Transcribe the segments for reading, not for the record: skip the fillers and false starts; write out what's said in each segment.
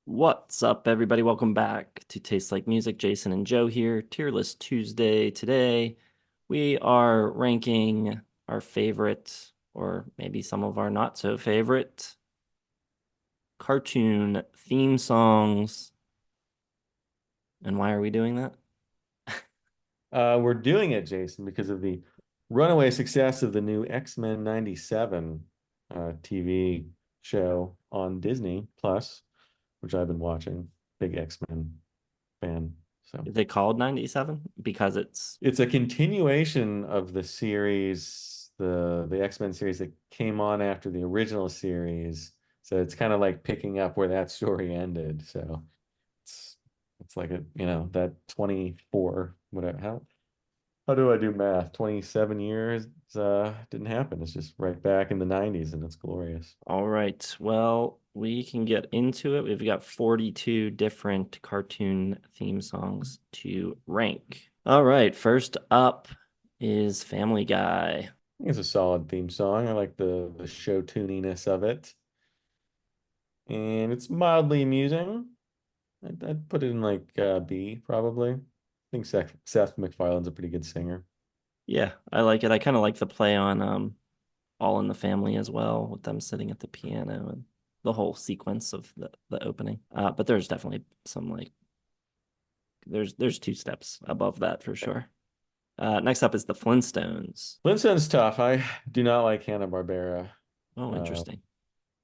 What's up, everybody? Welcome back to Taste Like Music. Jason and Joe here. Tier List Tuesday. Today, we are ranking our favorite, or maybe some of our not so favorite, cartoon theme songs. And why are we doing that? We're doing it, Jason, because of the runaway success of the new X-Men 97 TV show on Disney Plus, which I've been watching. Big X-Men fan. So Is it called 97? Because it's, it's a continuation of the series, the X-Men series that came on after the original series. So it's kind of like picking up where that story ended. So it's it's like that 24, whatever. How do I do math? 27 years didn't happen. It's just right back in the 90s and it's glorious. all right. Well, we can get into it. We've got 42 different cartoon theme songs to rank. All right. First up is Family Guy. I think it's a solid theme song. I like the show tuniness of it. And it's mildly amusing. I'd put it in like B probably. I think Seth MacFarlane's a pretty good singer. Yeah, I like it. I kind of like the play on All in the Family as well, with them sitting at the piano and the whole sequence of the opening. But there's definitely some like there's two steps above that for sure. Next up is the Flintstones. Flintstone's tough. I do not like Hanna-Barbera. Oh, Uh, interesting.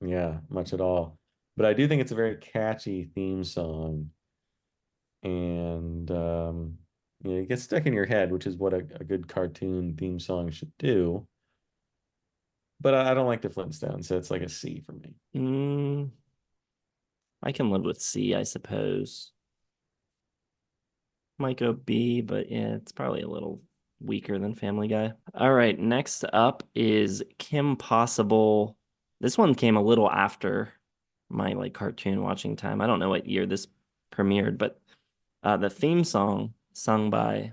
yeah, much at all. But I do think it's a very catchy theme song. And it gets stuck in your head, which is what a good cartoon theme song should do. But I don't like the Flintstones, so it's like a C for me. Mm, I can live with C, I suppose. Might go B, but yeah, it's probably a little weaker than Family Guy. All right, next up is Kim Possible. This one came a little after my like cartoon watching time. I don't know what year this premiered, but the theme song sung by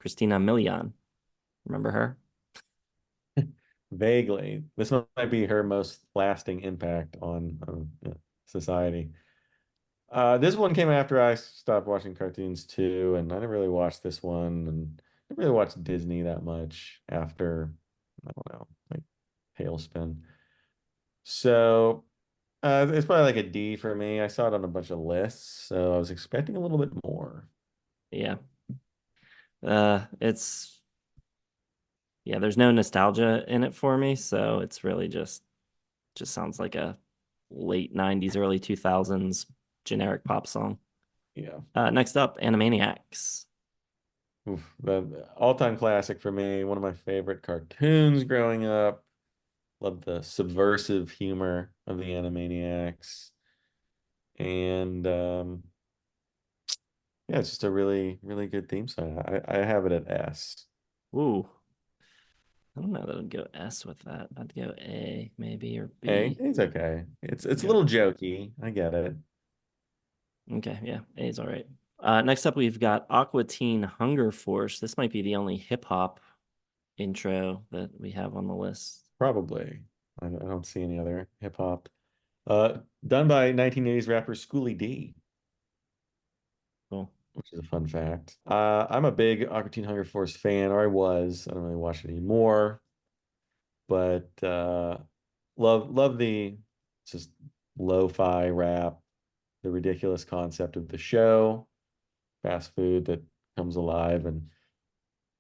Christina Milian. Remember her? Vaguely, this might be her most lasting impact on society. This one came after I stopped watching cartoons too, and I never really watched this one, and I didn't really watch Disney that much after, I don't know, like Tailspin. So it's probably like a D for me. I saw it on a bunch of lists, so I was expecting a little bit more. Yeah. It's yeah, there's no nostalgia in it for me, so it's really just sounds like a late 90s, early 2000s generic pop song. Yeah. Next up, Animaniacs. Oof, the all-time classic for me. One of my favorite cartoons growing up. Loved the subversive humor of the Animaniacs. And yeah, it's just a really, really good theme song. I have it at S. Ooh, I don't know that I'd go S with that. I'd go A maybe or A, B. it's okay. It's a Okay. little jokey. I get it. Okay, yeah, A is all right. Next up, we've got Aqua Teen Hunger Force. This might be the only hip hop intro that we have on the list. Probably. I don't see any other hip hop. Done by 1980s rapper Schoolie D, Cool. which is a fun fact. I'm a big Aqua Teen Hunger Force fan, or I was. I don't really watch it anymore, but love the just lo-fi rap, the ridiculous concept of the show, fast food that comes alive, and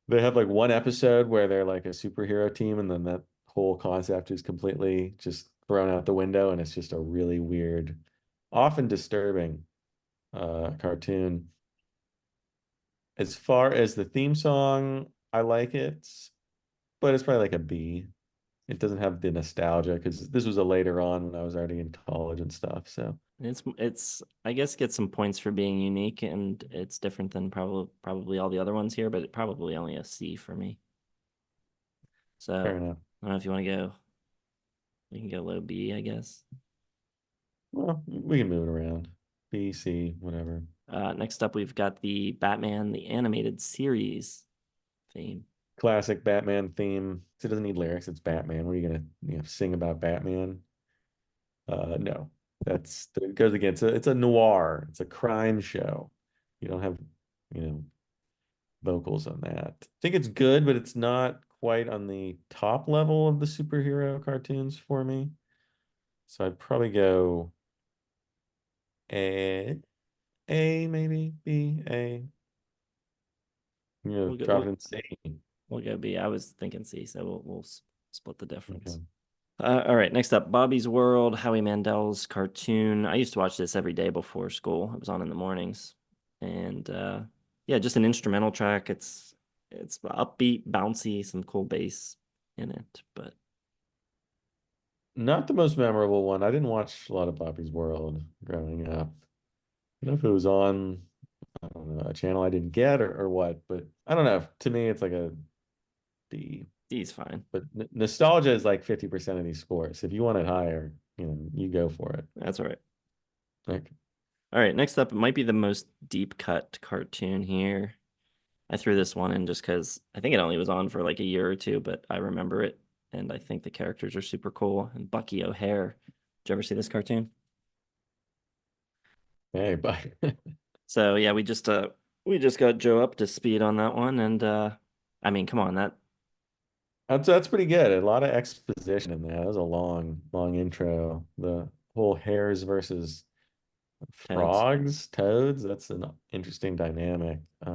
they have like one episode where they're like a superhero team, and then that whole concept is completely just thrown out the window, and it's just a really weird, often disturbing cartoon. As far as the theme song, I like it, but it's probably like a B. It doesn't have the nostalgia because this was a later on when I was already in college and stuff. So It's I guess get some points for being unique and it's different than probably all the other ones here, but it probably only a C for me. So fair enough. I don't know if you want to go, we can go low B, I guess. Well, we can move it around. B, C, whatever. Next up, we've got the Batman the Animated Series theme. Classic Batman theme. It doesn't need lyrics. It's Batman. What are you gonna sing about Batman? No. That's it goes against it's a noir. It's a crime show. You don't have, you know, vocals on that. I think it's good, but it's not quite on the top level of the superhero cartoons for me. So I'd probably go A, A maybe B, A. You know, We'll go drop it in C. we'll go B. I was thinking C, so we'll split the difference. Okay. All right, next up, Bobby's World, Howie Mandel's cartoon. I used to watch this every day before school. It was on in the mornings. And yeah, just an instrumental track. It's upbeat, bouncy, some cool bass in it, but Not the most memorable one. I didn't watch a lot of Bobby's World growing up. I don't know if it was on, I don't know, a channel I didn't get or what, but I don't know. To me, it's like a D. D's fine. But n nostalgia is like 50% of these scores. If you want it higher, you go for it. That's all right. Like, All right, next up, it might be the most deep cut cartoon here. I threw this one in just because I think it only was on for like a year or two, but I remember it, and I think the characters are super cool. And Bucky O'Hare. Did you ever see this cartoon? hey, but So yeah, we just got Joe up to speed on that one, and I mean, come on, that that's pretty good. A lot of exposition in there. That was a long, long intro. The whole hares versus toads. frogs, toads, that's an interesting dynamic. I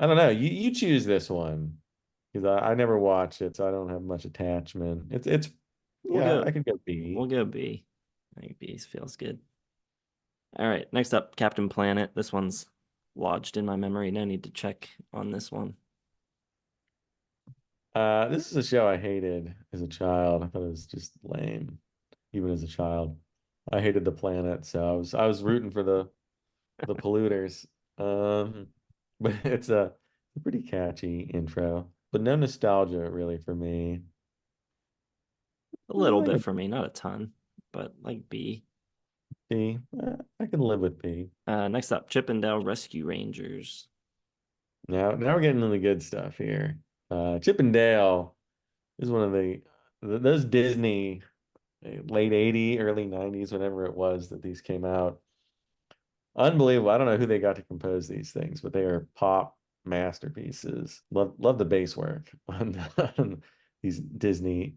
don't know. You choose this one because I never watched it, so I don't have much attachment. It's We'll yeah, go I could go B. we'll go B. I think B feels good. All right, next up, Captain Planet. This one's lodged in my memory. No need to check on this one. This is a show I hated as a child. I thought it was just lame, even as a child. I hated the planet, so I was rooting for the polluters. Um, but it's a pretty catchy intro, but no nostalgia really for me. A little I bit could for me, not a ton, but like B. B. I can live with B. Next up, Chippendale Rescue Rangers. Now we're getting into the good stuff here. Chip and Dale is one of those Disney late 80s, early 90s, whenever it was that these came out. Unbelievable. I don't know who they got to compose these things, but they are pop masterpieces. Love the bass work on these Disney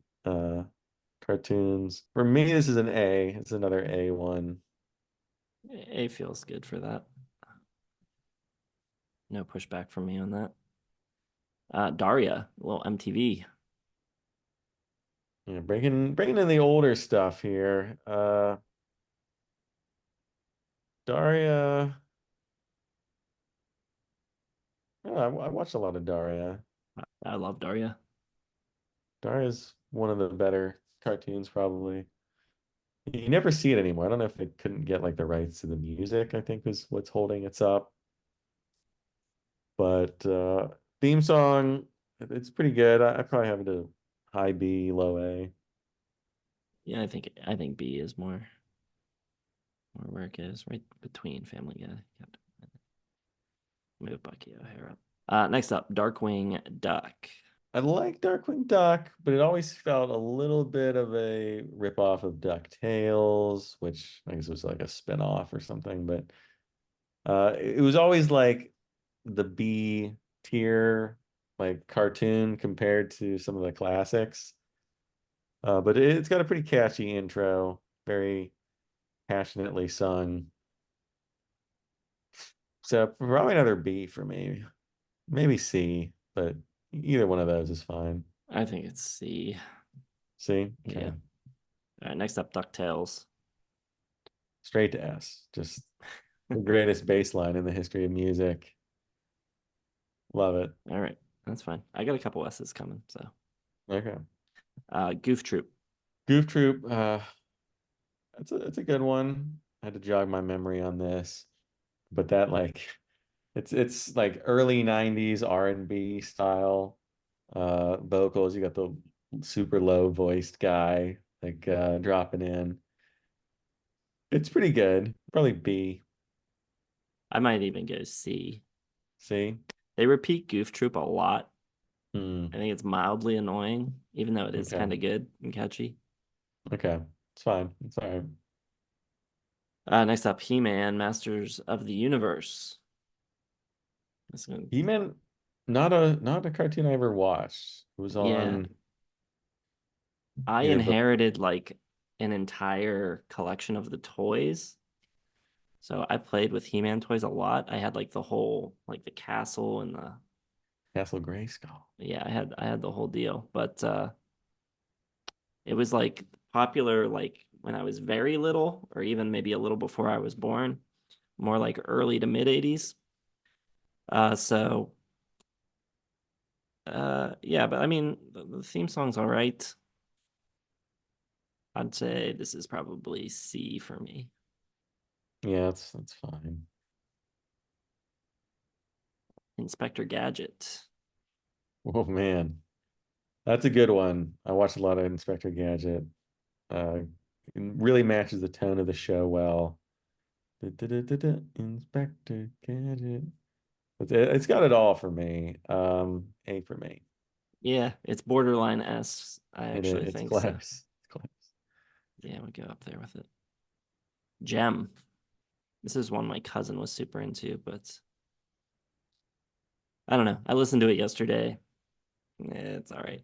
cartoons. For me, this is an A. It's another A one. A feels good for that. No pushback from me on that. Daria, a little MTV. Yeah, bringing in the older stuff here. Daria. I watched a lot of Daria. I love Daria. Daria's one of the better cartoons, probably. You never see it anymore. I don't know if they couldn't get like the rights to the music, I think was what's holding it up. But theme song, it's pretty good. I probably have it a high B, low A. Yeah, I think B is more where it is, right between Family Guy. Yep. Move Bucky O'Hare up. Next up, Darkwing Duck. I like Darkwing Duck, but it always felt a little bit of a ripoff of DuckTales, which I guess was like a spin-off or something. But it was always like the B tier, like cartoon compared to some of the classics. But it's got a pretty catchy intro, very passionately sung. So probably another B for me, maybe C, but either one of those is fine. I think it's C. C, Yeah. okay, All right, next up, DuckTales. straight to S. Just the greatest bass line in the history of music. Love it. All right, that's fine. I got a couple S's coming. So, Okay, Goof Troop. Goof Troop. It's a good one. I had to jog my memory on this, but that like it's like early 90s R&B style vocals. You got the super low voiced guy like dropping in. It's pretty good. Probably B. I might even go C. C. They repeat Goof Troop a lot. Hmm. I think it's mildly annoying, even though it is Okay. kind of good and catchy. Okay. It's fine. It's all right. Next up, He-Man, Masters of the Universe. This one, He-Man, not a cartoon I ever watched. It was yeah, on I either inherited like an entire collection of the toys. So I played with He-Man toys a lot. I had like the whole like the castle and the Castle Grayskull. yeah, I had the whole deal. But it was like popular like when I was very little or even maybe a little before I was born, more like early to mid 80s. So yeah, but I mean the theme song's all right. I'd say this is probably C for me. Yeah, that's fine. Inspector Gadget. Oh man, that's a good one. I watched a lot of Inspector Gadget. Uh, it really matches the tone of the show well. Da-da-da-da-da, Inspector Gadget. It's got it all for me. A for me. Yeah, it's borderline S. I actually It's think so. close. It's close. Yeah, we go up there with it. Gem. This is one my cousin was super into, but I don't know. I listened to it yesterday. It's all right.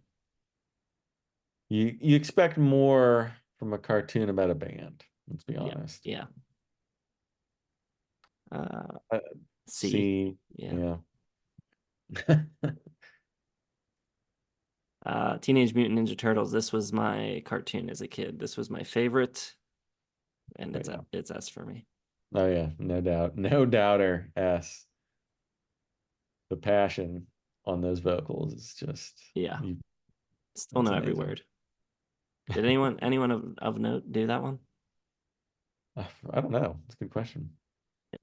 You expect more from a cartoon about a band, let's be Yeah, honest. yeah. Uh, Uh, C. See, Yeah. yeah. Teenage Mutant Ninja Turtles. This was my cartoon as a kid. This was my favorite, and Oh yeah. it's S for me. Oh yeah, no doubt. No doubter. S. The passion on those vocals is just Yeah, you still that's know every amazing. word. Did anyone of note do that one? I don't know. It's a good question.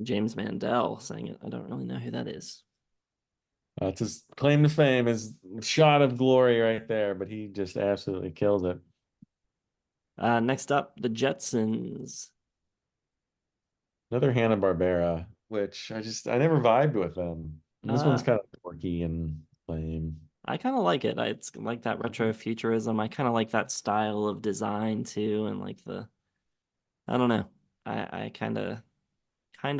James Mandel sang it. I don't really know who that is. It's his claim to fame, his shot of glory right there, but he just absolutely killed it. Next up, the Jetsons. Another Hanna-Barbera, which I never vibed with them. And this one's Uh, kind of quirky and lame. I kind of like it. It's like that retro futurism. I kind of like that style of design too, and like I don't know. I kind of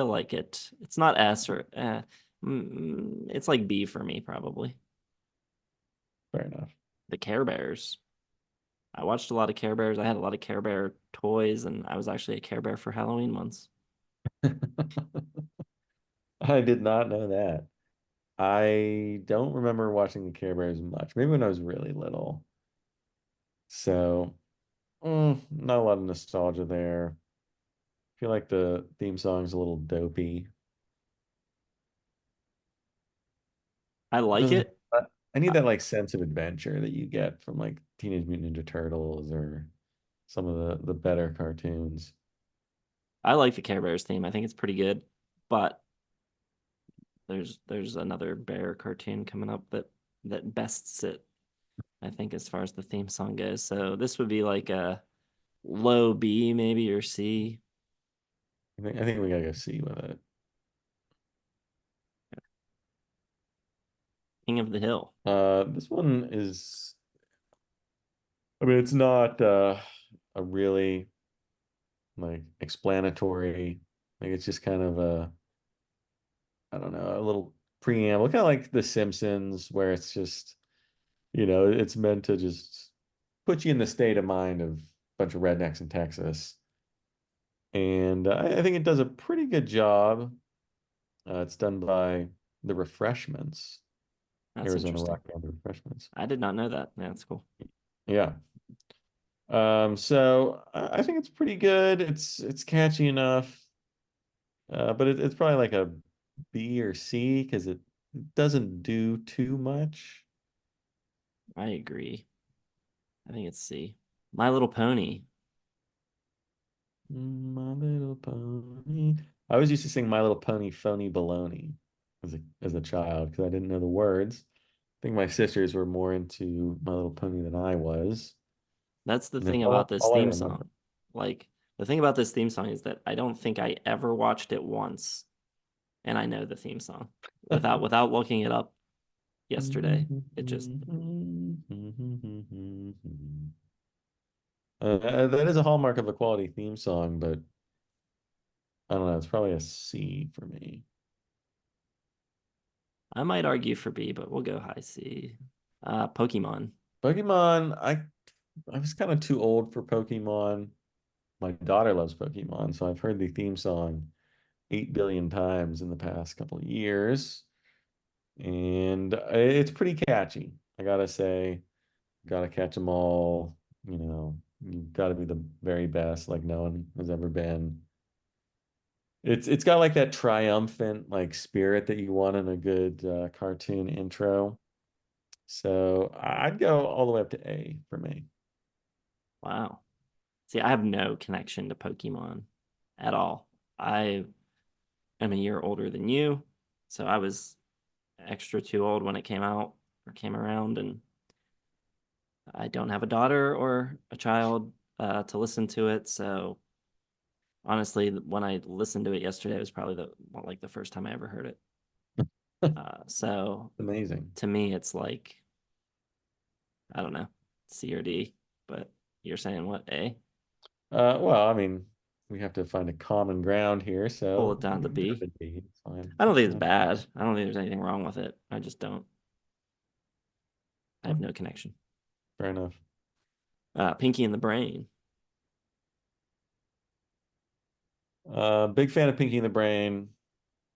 like it. It's not S or it's like B for me probably. Fair enough. The Care Bears. I watched a lot of Care Bears. I had a lot of Care Bear toys, and I was actually a Care Bear for Halloween once. I did not know that. I don't remember watching the Care Bears much. Maybe when I was really little. So, not a lot of nostalgia there. I feel like the theme song's a little dopey. I It like doesn't. it. I need I, that like sense of adventure that you get from like Teenage Mutant Ninja Turtles or some of the better cartoons. I like the Care Bears theme. I think it's pretty good, but there's another bear cartoon coming up that bests it, I think, as far as the theme song goes. So this would be like a low B maybe or C. I think we gotta go see with it. King of the Hill. This one is. I mean, it's not a really like explanatory. Like it's just kind of a I don't know a little preamble, kind of like The Simpsons, where it's just it's meant to just put you in the state of mind of a bunch of rednecks in Texas. And I think it does a pretty good job. It's done by the Refreshments, That's Arizona interesting. Rock Band, the Refreshments. I did not know that. Yeah, that's cool. Yeah. So I think it's pretty good. It's catchy enough, but it's probably like a B or C because it doesn't do too much. I agree. I think it's C. My Little Pony. My Little Pony. I always used to sing My Little Pony Phony Baloney as a child because I didn't know the words. I think my sisters were more into My Little Pony than I was. That's the And that's thing about all, this all I theme remember. song. Like the thing about this theme song is that I don't think I ever watched it once and I know the theme song without looking it up yesterday. It just That is a hallmark of a quality theme song, but I don't know. It's probably a C for me. I might argue for B, but we'll go high C. Pokemon. Pokemon, I was kind of too old for Pokemon. My daughter loves Pokemon, so I've heard the theme song 8 billion times in the past couple of years, and it's pretty catchy. I gotta say, gotta catch them all. You gotta be the very best, like no one has ever been. It's got like that triumphant like spirit that you want in a good cartoon intro. So I'd go all the way up to A for me. Wow. See, I have no connection to Pokemon at all. I am a year older than you, so I was extra too old when it came out or came around, and I don't have a daughter or a child to listen to it. So honestly, when I listened to it yesterday, it was probably the first time I ever heard it. So Amazing. to me, it's like I don't know, C or D, but you're saying what, A? Well, I mean, we have to find a common ground here, Pull so it down we to can put B. it at B. It's fine. I don't think it's Yeah. bad. I don't think there's anything wrong with it. I just don't. I have Oh, no connection. fair enough. Pinky and the Brain. Big fan of Pinky and the Brain.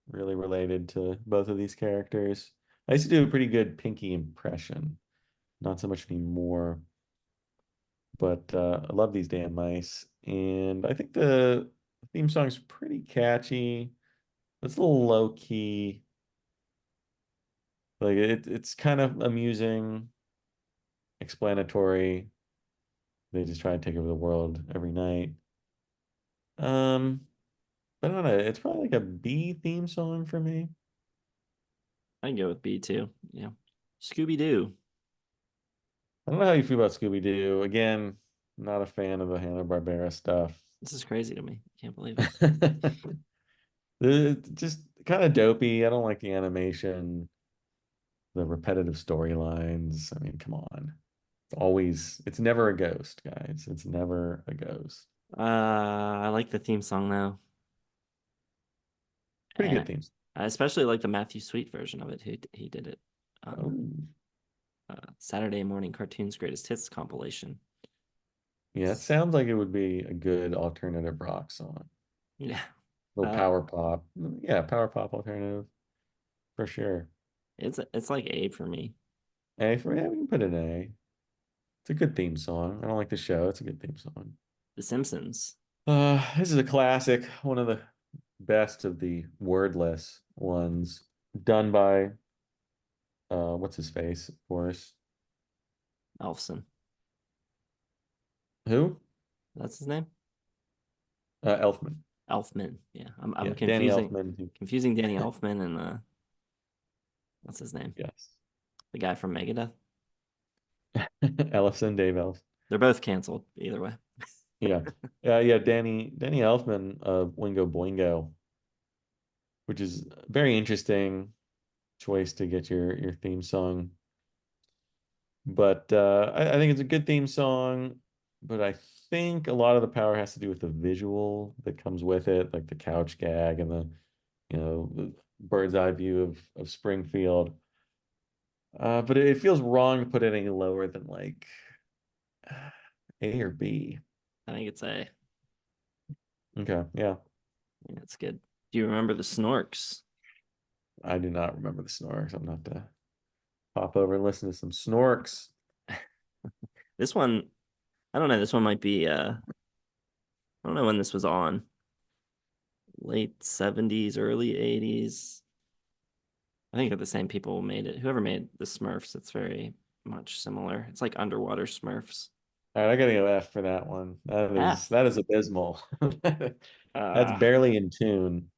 Really related to both of these characters. I used to do a pretty good Pinky impression. Not so much anymore, but I love these damn mice. And I think the theme song's pretty catchy. It's a little low key. Like it's kind of amusing, explanatory. They just try to take over the world every night. Um, but I don't know. It's probably like a B theme song for me. I can go with B too. Yeah. Scooby Doo. I don't know how you feel about Scooby-Doo. Again, not a fan of the Hanna-Barbera stuff. This is crazy to me. I can't believe it. Just kind of dopey. I don't like the animation, the repetitive storylines. I mean, come on. It's never a ghost, guys. It's never a ghost. I like the theme song though, Pretty good and themes. I especially like the Matthew Sweet version of it. He did it. Um, Oh, Saturday Morning Cartoons Greatest Hits compilation. yeah. It sounds like it would be a good alternative rock song. Yeah. Little Uh, power pop. Yeah, power pop alternative for sure. it's like A for me. A for yeah, we can put an A. It's a good theme song. I don't like the show. It's a good theme song. The Simpsons. This is a classic, one of the best of the wordless ones, done by what's his face, of course. Elfson. Who? That's his name? Elfman. Elfman. Yeah. I'm Yeah, Danny confusing Elfman. confusing Danny Elfman and what's his name? Yes. The guy from Megadeth. Ellefson, Dave Elf. They're both canceled either way. Yeah. Yeah, Danny Elfman of Wingo Boingo, which is a very interesting choice to get your theme song. But I think it's a good theme song, but I think a lot of the power has to do with the visual that comes with it, like the couch gag and the bird's eye view of Springfield. But it feels wrong to put it any lower than like A or B. I think it's A. Okay, yeah. Yeah, it's good. Do you remember the Snorks? I do not remember the Snorks. I'm gonna have to pop over and listen to some Snorks. This one, I don't know. This one might be I don't know when this was on. Late 70s, early 80s. I think they're the same people who made it. Whoever made the Smurfs, it's very much similar. It's like underwater Smurfs. All right, I gotta go F for that one. That is F. that is abysmal. That's Uh, barely in tune.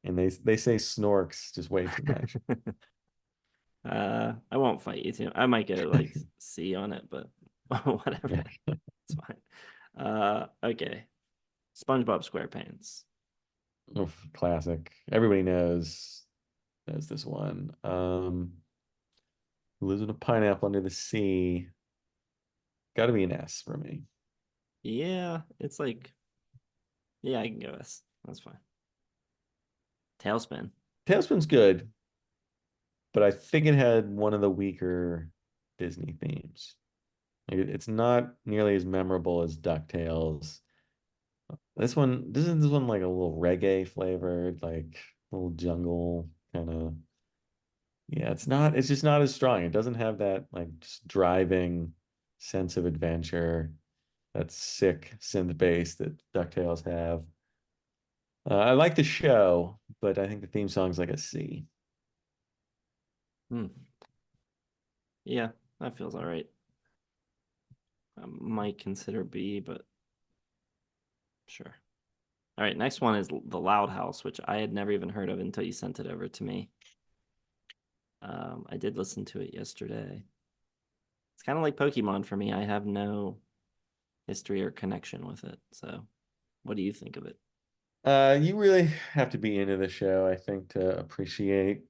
And they say snorks just way too much. I won't fight you too. I might go like C on it, but whatever. Yeah. It's fine. Okay. SpongeBob SquarePants. Oof, classic. Everybody knows this one. Who lives in a pineapple under the sea? Got to be an S for me. Yeah, it's like yeah, I can go S. That's fine. Tailspin. Tailspin's good, but I think it had one of the weaker Disney themes. Like, it's not nearly as memorable as DuckTales. This one like a little reggae flavored, like a little jungle kind of. Yeah, it's just not as strong. It doesn't have that like just driving sense of adventure, that sick synth bass that DuckTales have. I like the show, but I think the theme song's like a C. Hmm. Yeah, that feels all right. I might consider B, but sure. All right, next one is The Loud House, which I had never even heard of until you sent it over to me. I did listen to it yesterday. It's kind of like Pokemon for me. I have no history or connection with it. So, what do you think of it? You really have to be into the show, I think, to appreciate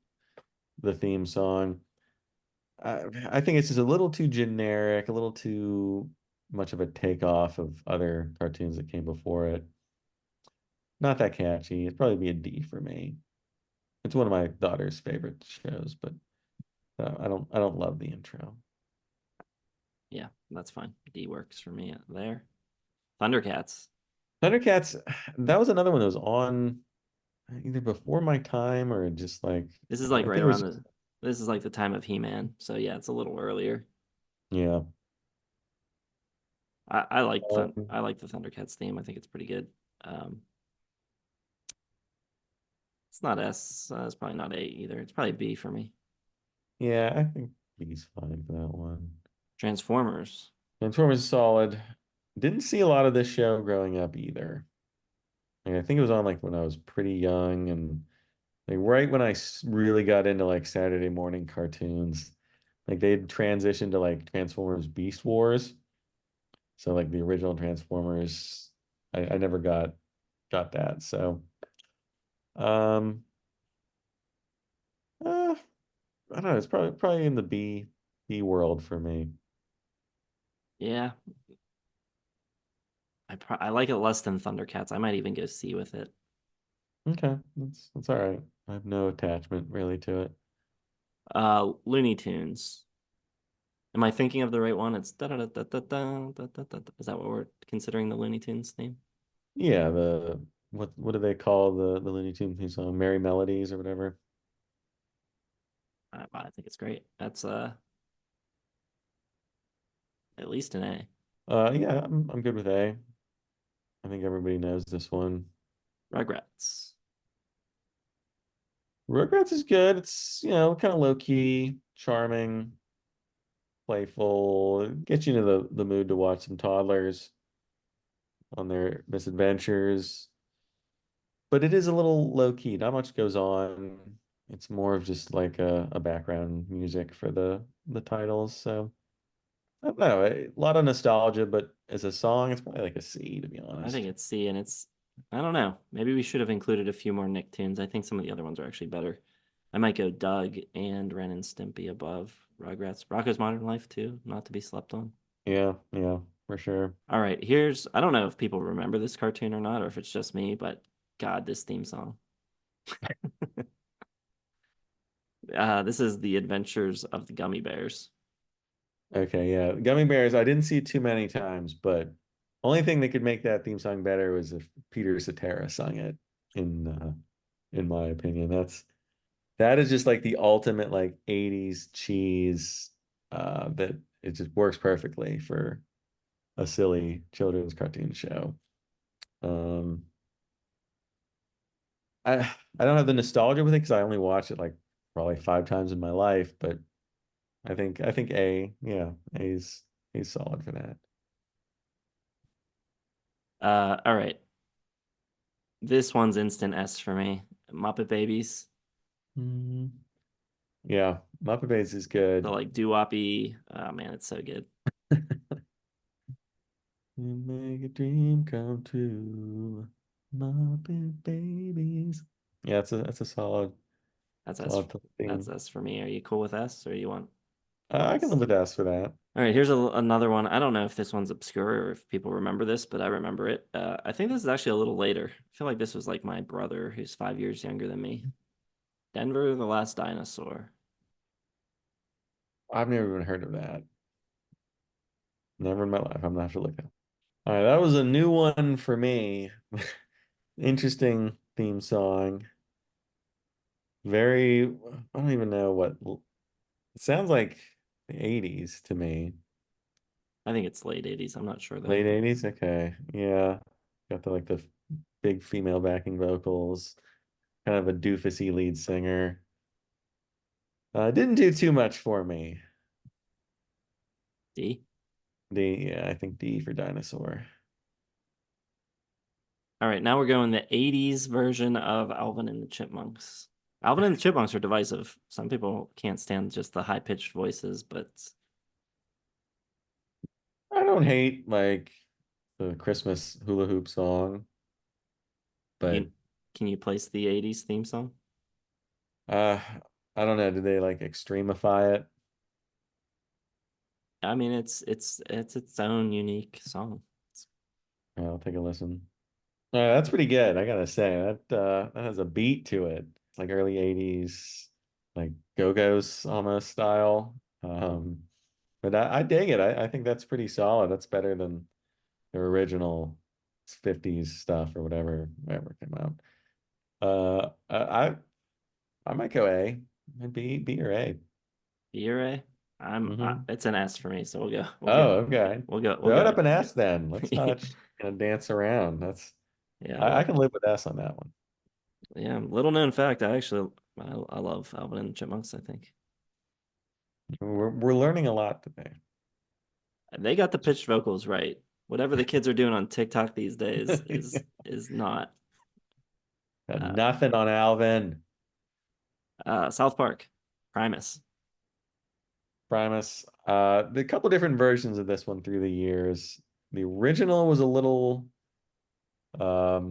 the theme song. I think it's just a little too generic, a little too much of a takeoff of other cartoons that came before it. Not that catchy. It'd probably be a D for me. It's one of my daughter's favorite shows, but I don't love the intro. Yeah, that's fine. D works for me there. Thundercats. Thundercats, that was another one that was on either before my time or just like This is I like think right it around was the this is like the time of He-Man. So yeah, it's a little earlier. yeah. I like the Thundercats theme. I think it's pretty good. Um, it's not S. It's probably not A either. It's probably B for me. Yeah, I think B's fine for that one. Transformers. Transformers is solid. Didn't see a lot of this show growing up either. Like, I think it was on like when I was pretty young and like right when really got into like Saturday morning cartoons. Like they'd transitioned to like Transformers Beast Wars. So like the original Transformers, I never got that. So um I don't know, it's probably in the B world for me. Yeah, I like it less than Thundercats. I might even go C with it. Okay, that's all right. I have no attachment really to it. Looney Tunes. Am I thinking of the right one? It's da da da da da da da da da. Is that what we're considering the Looney Tunes theme? Yeah, the what do they call the Looney Tunes theme song? Merry Melodies or whatever. I think it's great. That's at least an A. Yeah, I'm good with A. I think everybody knows this one. Rugrats. Rugrats is good. It's, kind of low key, charming, playful. It gets you into the mood to watch some toddlers on their misadventures. But it is a little low key. Not much goes on. It's more of just like a background music for the titles. So I don't know. A lot of nostalgia, but as a song, it's probably like a C, to be I think honest. it's C, and I don't know. Maybe we should have included a few more Nicktoons. I think some of the other ones are actually better. I might go Doug and Ren and Stimpy above Rugrats. Rocko's Modern Life too, not to be slept on. Yeah, yeah, for sure. All right, I don't know if people remember this cartoon or not, or if it's just me, but God, this theme song. This is The Adventures of the Gummy Bears. Okay, yeah. Gummy Bears, I didn't see it too many times, but only thing that could make that theme song better was if Peter Cetera sung it, in my opinion. That is just like the ultimate like 80s cheese that it just works perfectly for a silly children's cartoon show. Um I don't have the nostalgia with it because I only watched it like probably 5 times in my life, but I think A, yeah, A's solid for that. All right, this one's instant S for me. Muppet Babies. Mm, yeah, Muppet Babies is The good. like doo-woppy. Oh man, it's so good. You make a dream come true, Muppet Babies. Yeah, that's a That's S. solid That's theme. S for me. Are you cool with S, or you want I can live less? with S for that. All right, here's another one. I don't know if this one's obscure or if people remember this, but I remember it. I think this is actually a little later. I feel like this was like my brother, who's 5 years younger than me. Denver, the Last Dinosaur. I've never even heard of that. Never in my life. I'm gonna have to look at it. All right, that was a new one for me. Interesting theme song. Very, I don't even know what it sounds like the 80s to me. I think it's late 80s. I'm not sure though. Late 80s? Okay. Yeah. Got the big female backing vocals, kind of a doofusy lead singer. Didn't do too much for me. D. Yeah, I think D for dinosaur. All right, now we're going the 80s version of Alvin and the Chipmunks. Alvin and the Chipmunks are divisive. Some people can't stand just the high-pitched voices, but I don't hate like the Christmas hula hoop song, but you can you place the 80s theme song? uh I don't know, did they like extremify it? I mean, it's its own unique song. Yeah, I'll take a listen. That's pretty good. I gotta say that has a beat to it. It's like early 80s, like Go-Go's almost style. But I dig it. I think that's pretty solid. That's better than their original 50s stuff or whatever came out. I might go A. B or A. B or A? Hmm. It's an S for me, so Oh, okay. we'll Throw it go. up an S then. Let's not just dance around. Yeah, I well, can live with S on that one. yeah. Little known fact, I love Alvin and the Chipmunks. I think We're learning a lot today. they got the pitched vocals right. Whatever the kids are doing on TikTok these days is not. Got Uh, nothing on Alvin. South Park, Primus. Primus. The couple different versions of this one through the years. The original was um, a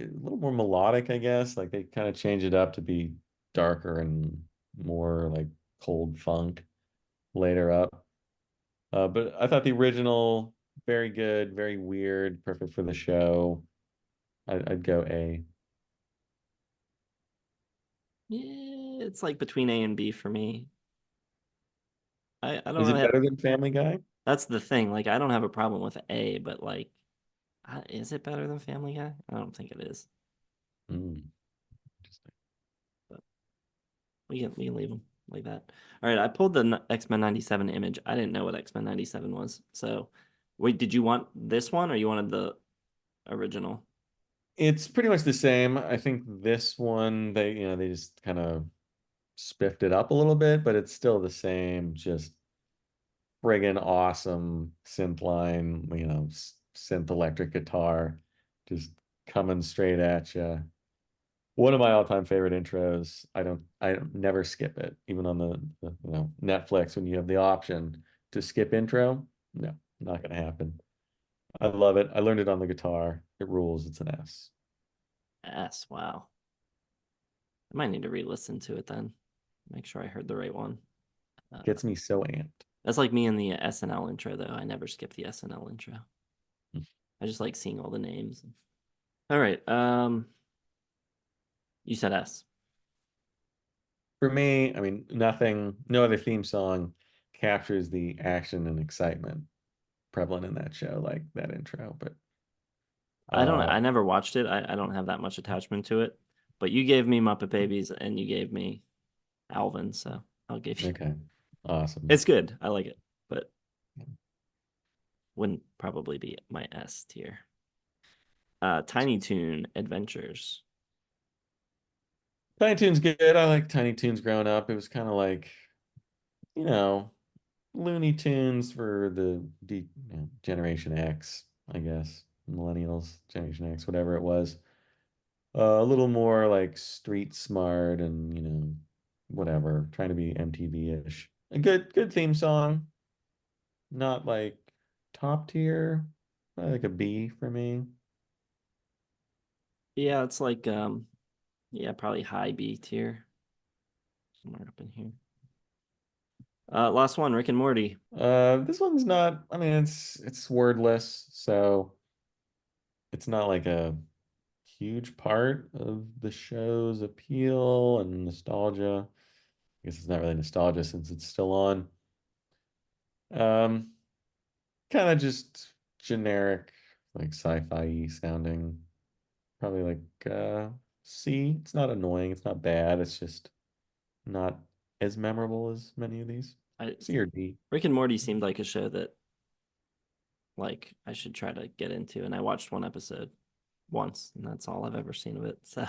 little more melodic, I guess. Like they kind of changed it up to be darker and more like cold funk later up. But I thought the original very good, very weird, perfect for the show. I'd go A. Yeah, it's like between A and B for me. I don't Is really it have. better than Family Guy? That's the thing. Like I don't have a problem with A, but like, is it better than Family Guy? I don't think it is. Mm, interesting. But we can leave them like that. All right, I pulled the X-Men 97 image. I didn't know what X-Men 97 was. So, wait, did you want this one or you wanted the original? It's pretty much the same. I think this one they just kind of spiffed it up a little bit, but it's still the same, just friggin' awesome synth line, synth electric guitar just coming straight at you. One of my all-time favorite intros. I don't never skip it, even on the Netflix when you have the option to skip intro. No, not gonna happen. I love it. I learned it on the guitar. It rules. It's an S. S. Wow. I might need to re-listen to it then. Make sure I heard the right one. Uh, Gets me so amped. that's like me in the SNL intro, though. I never skip the SNL intro. I just like seeing all the names. All right. You said S. For me, I mean, no other theme song captures the action and excitement prevalent in that show like that intro. But uh, I never watched it. I don't have that much attachment to it. But you gave me Muppet Babies and you gave me Alvin, so I'll give you. okay, awesome. It's good. I like it, but wouldn't probably be my S tier. Tiny Toon Adventures. Tiny Toon's good. I like Tiny Toons growing up. It was kind of like, you know, Looney Tunes for Generation X, I guess. Millennials, Generation X, whatever it was. A little more like street smart and, whatever, trying to be MTV-ish. A good theme song. Not like top tier. Probably like a B for me. Yeah, it's like yeah, probably high B tier. Somewhere up in here. Last one, Rick and Morty. This one's not, I mean, it's wordless, so it's not like a huge part of the show's appeal and nostalgia. I guess it's not really nostalgia since it's still on. Um, Kind of just generic, like sci-fi sounding. Probably like C. It's not annoying, it's not bad, it's just not as memorable as many of these. I, C or D. Rick and Morty seemed like a show that like I should try to get into, and I watched one episode once, and that's all I've ever seen of it. So,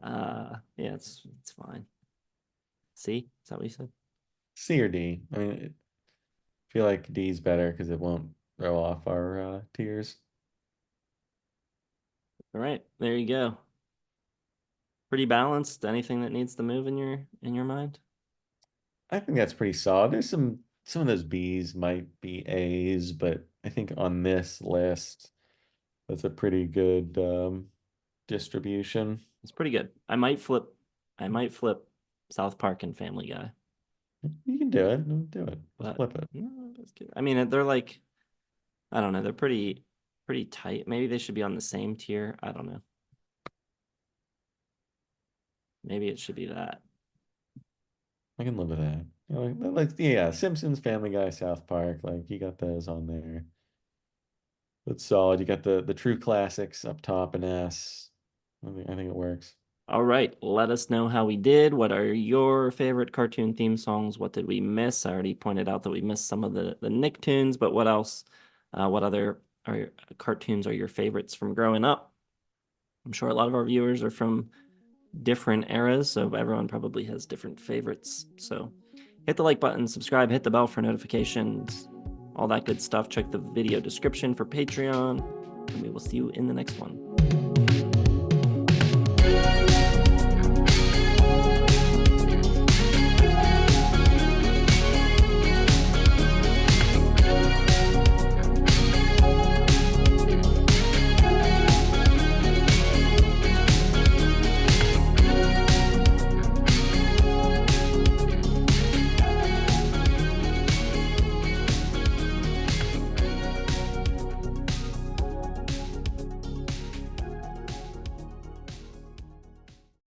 yeah, it's fine. See, is that what you said? C or D. I mean, I feel like D's better because it won't throw off our tiers. All right, there you go. Pretty balanced. Anything that needs to move in your mind? I think that's pretty solid. There's some of those B's might be A's, but I think on this list, that's a pretty good distribution. It's pretty good. I might flip South Park and Family Guy, You can do it. Do it. Just but flip it. no, that's good. I mean, they're like I don't know, they're pretty tight. Maybe they should be on the same tier. I don't know. Maybe it should be that. I can live with that. You know, like yeah, Simpsons, Family Guy, South Park, like you got those on there. That's solid. You got the true classics up top in S. I think it works. All right, let us know how we did. What are your favorite cartoon theme songs? What did we miss? I already pointed out that we missed some of the Nicktoons, but what else? What other cartoons are your favorites from growing up? I'm sure a lot of our viewers are from different eras, so everyone probably has different favorites. So hit the like button, subscribe, hit the bell for notifications, all that good stuff. Check the video description for Patreon, and we will see you in the next one.